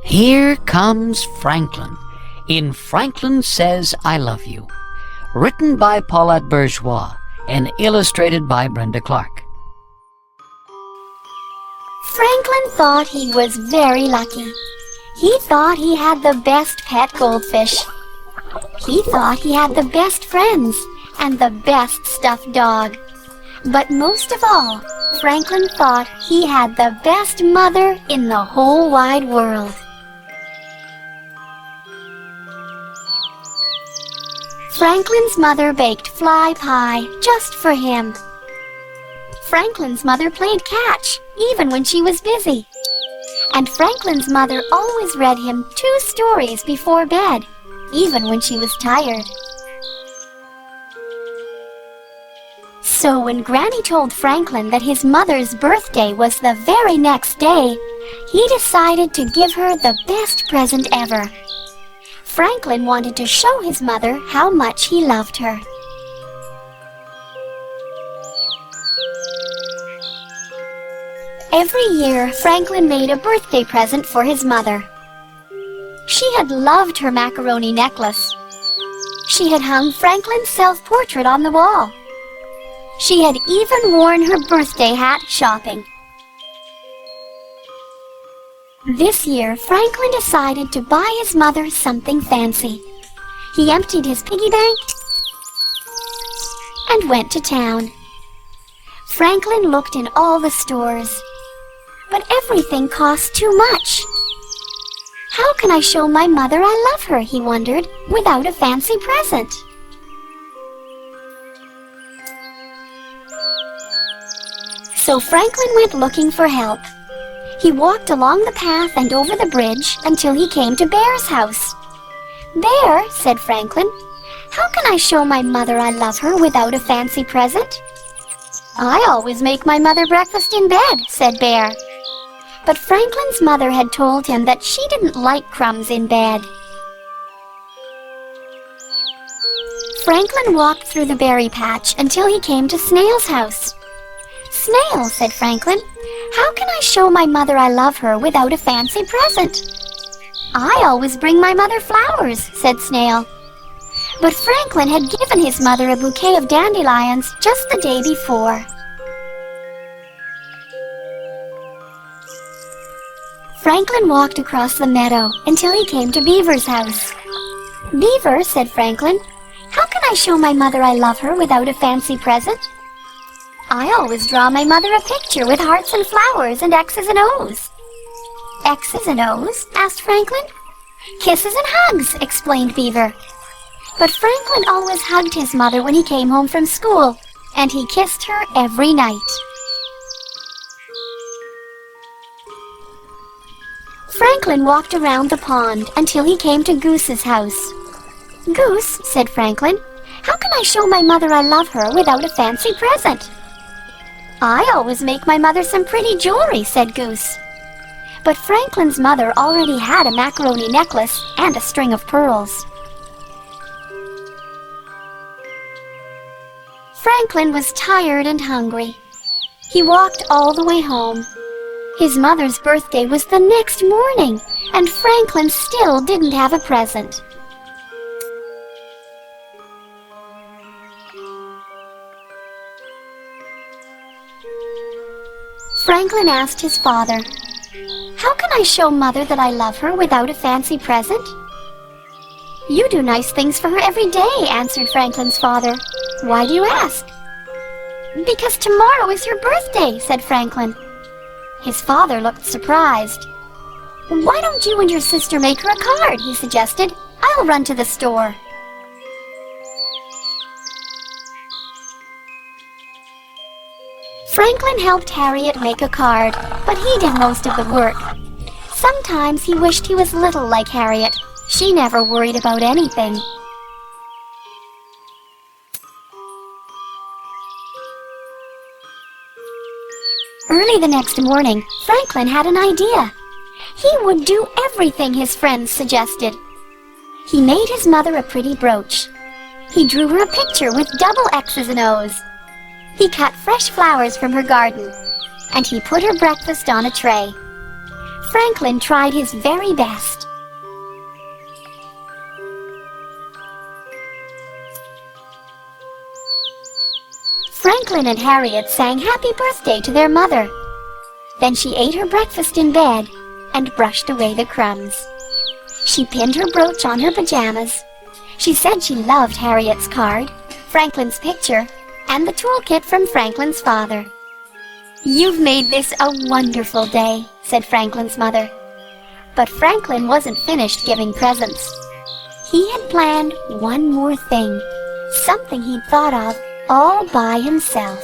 Here comes Franklin in Franklin Says I Love You, written by Paulette Bourgeois and illustrated by Brenda Clark. Franklin thought he was very lucky. He thought he had the best pet goldfish. He thought he had the best friends and the best stuffed dog. But most of all, Franklin thought he had the best mother in the whole wide world. Franklin's mother baked fly pie just for him. Franklin's mother played catch, even when she was busy. And Franklin's mother always read him 2 stories before bed, even when she was tired. So when Granny told Franklin that his mother's birthday was the very next day, he decided to give her the best present ever. Franklin wanted to show his mother how much he loved her. Every year, Franklin made a birthday present for his mother. She had loved her macaroni necklace. She had hung Franklin's self-portrait on the wall. She had even worn her birthday hat shopping. This year, Franklin decided to buy his mother something fancy. He emptied his piggy bank and went to town. Franklin looked in all the stores, but everything cost too much. How can I show my mother I love her, he wondered, without a fancy present? So Franklin went looking for help. He walked along the path and over the bridge until he came to Bear's house. "Bear," said Franklin, "how can I show my mother I love her without a fancy present?" "I always make my mother breakfast in bed," said Bear. But Franklin's mother had told him that she didn't like crumbs in bed. Franklin walked through the berry patch until he came to Snail's house. "Snail," said Franklin, "how can I show my mother I love her without a fancy present?" "I always bring my mother flowers," said Snail. But Franklin had given his mother a bouquet of dandelions just the day before. Franklin walked across the meadow until he came to Beaver's house. "Beaver," said Franklin, "how can I show my mother I love her without a fancy present?" "I always draw my mother a picture with hearts and flowers and X's and O's." "X's and O's?" asked Franklin. "Kisses and hugs," explained Beaver. But Franklin always hugged his mother when he came home from school, and he kissed her every night. Franklin walked around the pond until he came to Goose's house. "Goose," said Franklin, "how can I show my mother I love her without a fancy present?" "I always make my mother some pretty jewelry," said Goose. But Franklin's mother already had a macaroni necklace and a string of pearls. Franklin was tired and hungry. He walked all the way home. His mother's birthday was the next morning, and Franklin still didn't have a present. Franklin asked his father, "How can I show Mother that I love her without a fancy present?" "You do nice things for her every day," answered Franklin's father. "Why do you ask?" "Because tomorrow is your birthday," said Franklin. His father looked surprised. "Why don't you and your sister make her a card?" he suggested. "I'll run to the store." Franklin helped Harriet make a card, but he did most of the work. Sometimes he wished he was little like Harriet. She never worried about anything. Early the next morning, Franklin had an idea. He would do everything his friends suggested. He made his mother a pretty brooch. He drew her a picture with double X's and O's. He cut fresh flowers from her garden, and he put her breakfast on a tray. Franklin tried his very best. Franklin and Harriet sang happy birthday to their mother. Then she ate her breakfast in bed and brushed away the crumbs. She pinned her brooch on her pajamas. She said she loved Harriet's card, Franklin's picture, and the toolkit from Franklin's father. "You've made this a wonderful day," said Franklin's mother. But Franklin wasn't finished giving presents. He had planned one more thing, something he'd thought of all by himself.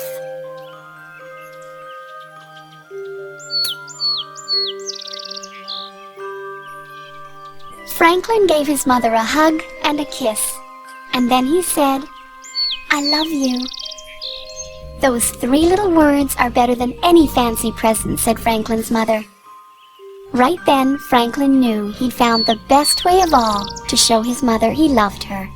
Franklin gave his mother a hug and a kiss, and then he said, "I love you." "Those 3 little words are better than any fancy present," said Franklin's mother. Right then, Franklin knew he'd found the best way of all to show his mother he loved her.